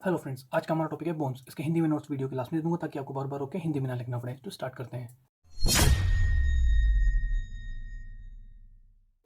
Hello friends, आज का हमारा टॉपिक है बोन्स। इसके हिंदी में नोट्स वीडियो के लास्ट में दूंगा ताकि आपको बार बार रोके हिंदी में ना लिखना पड़े। तो स्टार्ट करते हैं।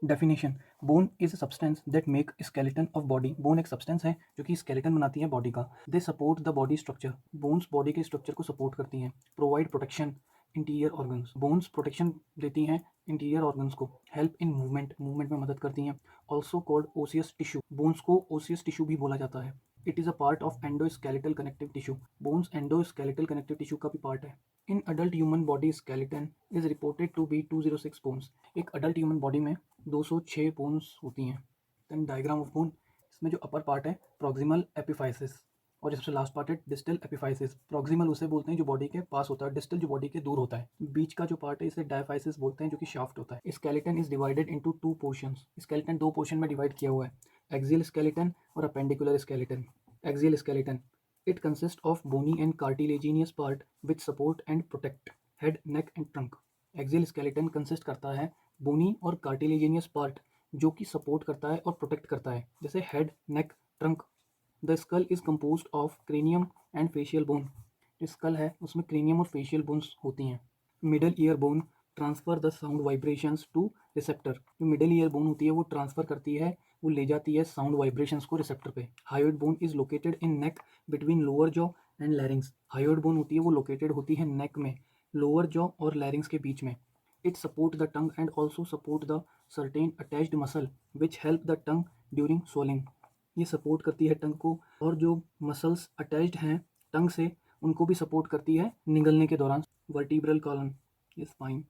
Definition. Bone is a substance that make skeleton of body. Bone एक सब्सटेंस है जो कि स्केलेटन बनाती है बॉडी का। They support the body structure. Bones body के स्ट्रक्चर को सपोर्ट करती हैं। Provide protection interior organs. Bones protection देती हैं इंटीरियर ऑर्गन्स को। हेल्प इन मूवमेंट, मूवमेंट में मदद करती हैं। Also called osseous tissue. Bones को ओसियस टिश्यू भी बोला जाता है। It is a part of endoskeletal connective tissue. Bones endoskeletal connective tissue का भी पार्ट है। In adult human body skeleton is reported to be 206 bones. एक अडल्ट ह्यूमन बॉडी में 206 बोन्स होती हैं। Then diagram of bone. इसमें जो upper part है प्रॉक्सिमल एपिफाइसिस और जो सबसे लास्ट पार्ट है डिस्टल एपिफाइसिस। प्रॉक्सिमल उसे बोलते हैं जो बॉडी के पास होता है, डिस्टल जो बॉडी के दूर होता है। बीच का जो पार्ट है इसे डायफाइसिस बोलते हैं जो कि शाफ्ट होता है। Skeleton is divided into two portions. Skeleton दो पोर्शन में डिवाइड किया हुआ है, एक्सियल स्केलेटन और appendicular skeleton. Axial skeleton it consist of bony and cartilaginous part which support and protect head, neck and trunk. Axial skeleton consist करता है बोनी और cartilaginous part जो कि सपोर्ट करता है और प्रोटेक्ट करता है, जैसे head, neck, trunk. The skull is composed of cranium and facial bone. जो स्कल है उसमें क्रेनियम और फेशियल बोन्स होती हैं। Middle ear bone transfer the sound vibrations two receptor. जो मिडल ईयर बोन होती है वो ट्रांसफर करती है, वो ले जाती है साउंड वाइब्रेशंस को रिसेप्टर पे। Hyoid bone is located in neck between lower jaw and लैरिंग्स। Hyoid bone होती है वो लोकेटेड होती है नेक में, लोअर जॉ और लैरिंग्स के बीच में। It support the tongue and also support the certain attached muscle which help the tongue during soling. ये सपोर्ट करती है टंग को, और जो मसल्स अटैच्ड हैं टंग से उनको भी सपोर्ट करती है निगलने के दौरान। वर्टिब्रल कॉलम, ये spine.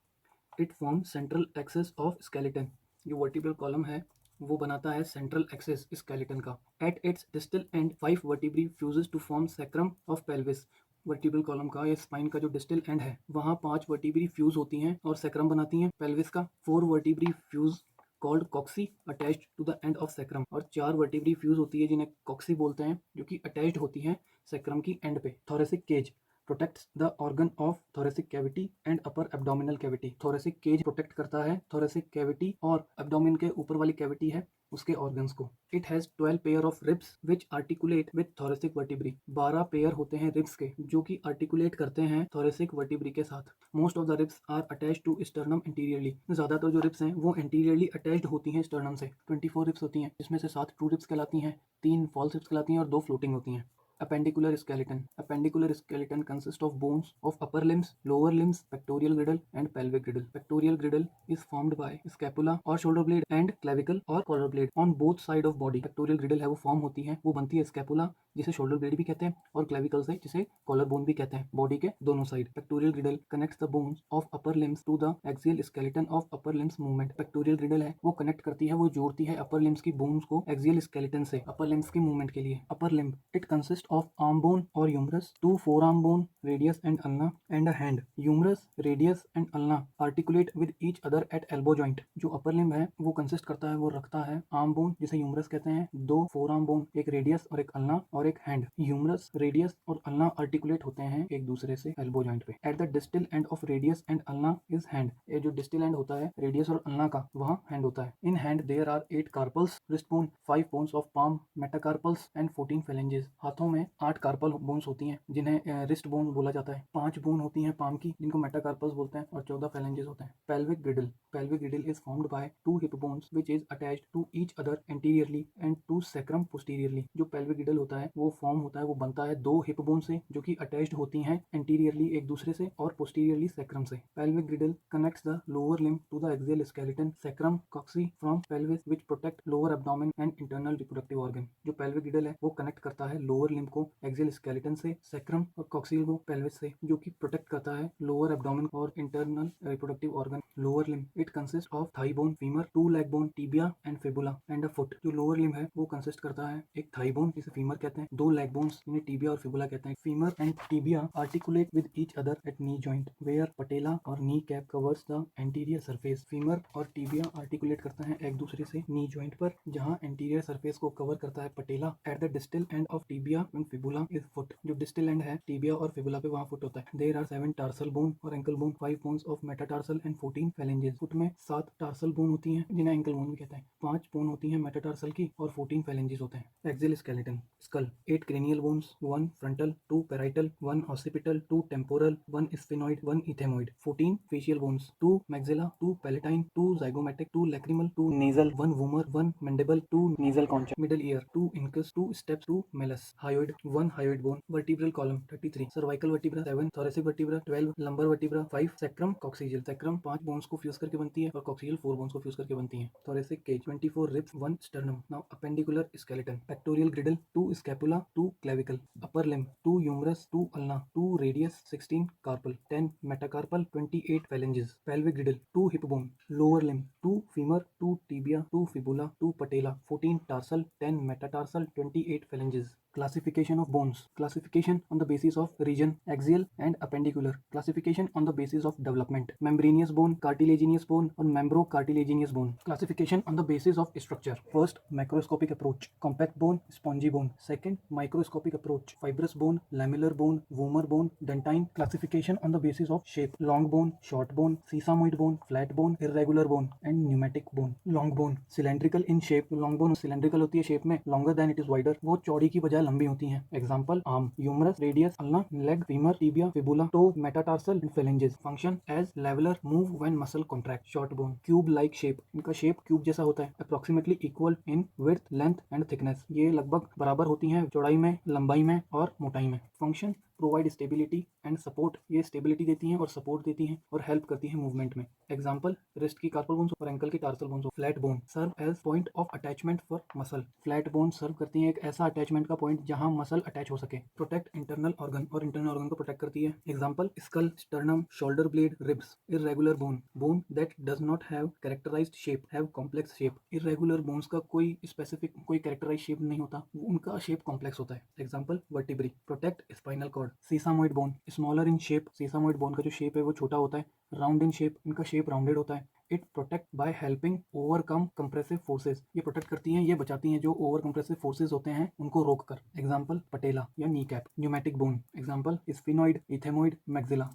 It form central axis of skeleton. जो वर्टिब्रल कॉलम है वो बनाता है सेंट्रल एक्सेस स्केलेटन का। At its distal end 5 vertebrae fuses to form sacrum of pelvis. Vertebral column का या स्पाइन का जो डिस्टल एंड है वहाँ 5 वर्टिब्री फ्यूज होती हैं और सैक्रम बनाती हैं पेल्विस का। 4 vertebrae fuse called coccyx attached to the end of sacrum. और 4 वर्टिब्री फ्यूज होती है जिन्हें कॉक्सी बोलते हैं जो कि अटैच्ड होती हैं सैक्रम की एंड पे। Thoracic cage protects the organ of thoracic cavity and upper abdominal cavity. Thoracic cage protect करता है थोरेसिक कैविटी और एब्डोमिन के ऊपर वाली कैविटी है उसके ऑर्गन्स को। It has 12 pair of ribs which articulate with thoracic vertebrae. 12 pair होते हैं रिब्स के जो कि आर्टिकुलेट करते हैं थोरेसिक वर्टिब्री के साथ। Most of the ribs are attached to sternum interiorly. ज़्यादातर जो रिब्स हैं वो इंटीरियरली अटैच्ड होती हैं स्टर्नम से। 24 रिब्स होती हैं जिसमें से 7 ट्रू रिब्स कहलाती हैं, 3 फॉल्स रिब्स कहलाती हैं और 2 फ्लोटिंग होती हैं। Appendicular skeleton. Appendicular skeleton consists of bones of upper limbs, lower limbs, pectoral girdle and pelvic girdle. Pectoral girdle is formed by scapula or shoulder blade and clavicle or collar blade on both side of body. Pectoral girdle है वो form होती है, वो बनती है scapula जिसे shoulder blade भी कहते हैं और clavicle से जिसे collar bone भी कहते हैं, बॉडी के दोनों side. Pectoral girdle connects the bones of upper limbs to the axial skeleton of upper limbs movement. Pectoral girdle है वो कनेक्ट करती है, वो जोड़ती है upper limbs की bones को axial skeleton से upper limbs की movement के लिए। Upper limb it consists of arm bone or humerus, 2 forearm bone, radius and ulna, and a hand. Humerus, radius and ulna articulate with each other at elbow joint. जो upper limb है वो consist करता है, वो रखता है arm bone जिसे humerus कहते हैं, 2 forearm bone, एक radius और एक ulna और एक hand. Humerus, radius और ulna articulate होते हैं एक दूसरे से elbow joint पे. At the distal end of radius and ulna is hand. ये जो distal end होता है radius और ulna का वहाँ hand होता है. In hand there are 8 carpals, wrist bone, 5 bones of palm, metacarpals and 14 phalanges. हाथों में 8 कार्पल बोन्स होती हैं जिन्हें रिस्ट बोन बोला जाता है। 5 बोन होती हैं पाम की जिनको मेटाकार्पल्स बोलते हैं और 14 phalanges होते हैं। Pelvic girdle. Pelvic girdle is formed by 2 hip bones which is attached to each other anteriorly and to sacrum posteriorly. जो पेल्विक ग्रिडल होता है वो फॉर्म होता है, वो बनता है 2 हिप बोन से जो कि अटैच्ड होती हैं एंटीरियरली एक दूसरे से और पोस्टीरियरली सैक्रम से। Pelvic girdle connects the lower limb to the axial skeleton sacrum coccyx from pelvis which protect lower abdomen and internal reproductive organ. जो पेल्विक ग्रिडल है वो कनेक्ट करता है लोअर लिम्ब को एक्सियल स्केलेटन से, sacrum और coccygeal को pelvis से, जो कि प्रोटेक्ट करता है लोअर एब्डोमेन और internal reproductive organ. Lower limb it consist of thigh bone, femur, 2 leg bone, tibia and fibula and a foot. जो लोअर लिम्ब है वो कंसिस्ट करता है एक थाई बोन जिसे फीमर कहते हैं, 2 लेग बोन्स जिन्हें टिबिया और फिबुला कहते हैं। Femur and tibia articulate with each other at knee joint where patella और knee cap covers the anterior surface. Femur और टिबिया आर्टिकुलेट करते हैं एक दूसरे से नी जॉइंट पर जहां एंटीरियर सरफेस को कवर करता है patella. At the distal end of tibia compartment fibula is foot, जो डिस्टल एंड है टिबिया और फिबुला पे वहाँ फुट होता है। देयर आर 7 टार्सल बोन और ankle bone, 5 bones of metatarsal and 14 phalanges। Foot में 7 टार्सल बोन होती हैं जिन्हें एंकल बोन भी कहते हैं, 5 बोन होती हैं मेटाटार्सल की और 14 phalanges होते हैं। Axial skeleton school, 8 cranial bones, 1 frontal, 2 parietal, 1 occipital, 2 temporal, 1 sphenoid, 1 ethmoid, 14 facial bones, 2 maxilla, 2 palatine, 2 zygomatic, 2 lacrimal, 2 nasal, 1 vomer, 1 mandible, 2 nasal concha, middle ear, 2 incus, 2 steps, 2 malleus, hyoid, 1 hyoid bone, vertebral column 33, cervical vertebra 7, thoracic vertebra 12, lumbar vertebra 5, sacrum coccygeal, sacrum 5 bones को fuse करके बनती है और coccygeal 4 bones को fuse करके बनती है। thoracic cage 24 ribs, 1 sternum। now appendicular skeleton, pectoral girdle 2 scapula, 2 clavicle, upper limb 2 humerus, 2 ulna, 2 radius, 16 carpal, 10 metacarpal, 28 phalanges, pelvic girdle 2 hip bone, lower limb 2 femur, 2 tibia, 2 fibula, 2 patella, 14 tarsal, 10 metatarsal, 28 phalanges। Classification of bones, classification on the basis of region, axial and appendicular, classification on the basis of development, membranous bone, cartilaginous bone और membrocartilaginous bone, classification on the basis of structure। first macroscopic approach, compact bone, spongy bone। second microscopic approach, fibrous bone, lamellar bone, vomer bone, dentine। classification on the basis of shape, long bone, short bone, sesamoid bone, flat bone, irregular bone and pneumatic bone। long bone cylindrical in shape, long bone cylindrical होती है shape में, longer than it is wider, वो चौड़ी की बजाय लंबी होती हैं। Example arm, humerus, radius, ulna, leg, femur, tibia, fibula, toe, metatarsal and phalanges। Function as lever, move when muscle contract. Short bone cube like shape, इनका shape cube जैसा होता है। Approximately equal in width, length and thickness, ये लगभग बराबर होती हैं चौड़ाई में, लंबाई में और मोटाई में। Function provide stability and support, ये स्टेबिलिटी देती हैं और सपोर्ट देती हैं और हेल्प करती हैं मूवमेंट में। एग्जाम्पल रिस्ट की कार्पल बोन्स और एंकल की tarsal bones. Flat bone serve as point of attachment for muscle, flat bone serve करती हैं एक ऐसा अटैचमेंट का पॉइंट जहां मसल अटैच हो सके। प्रोटेक्ट इंटरनल ऑर्गन, और इंटरनल ऑर्गन को प्रोटेक्ट करती है। Example skull, sternum, shoulder blade, ribs. Irregular bone, bone that does not have characterized shape, have complex shape. Irregular bones का कोई स्पेसिफिक, कोई कैरेक्टराइज शेप नहीं होता, उनका शेप कॉम्प्लेक्स होता है। Example vertebrae. Protect spinal cord. Sesamoid bone smaller in shape, sesamoid bone का जो शेप है वो छोटा होता है। राउंड इन शेप, इनका शेप राउंडेड होता है। It protect by helping overcome compressive forces, ये प्रोटेक्ट करती हैं, ये बचाती हैं जो ओवर कंप्रेसिव फोर्सेस होते हैं उनको रोककर। एग्जाम्पल पटेला या knee cap. Pneumatic bone example sphenoid, ethmoid, maxilla.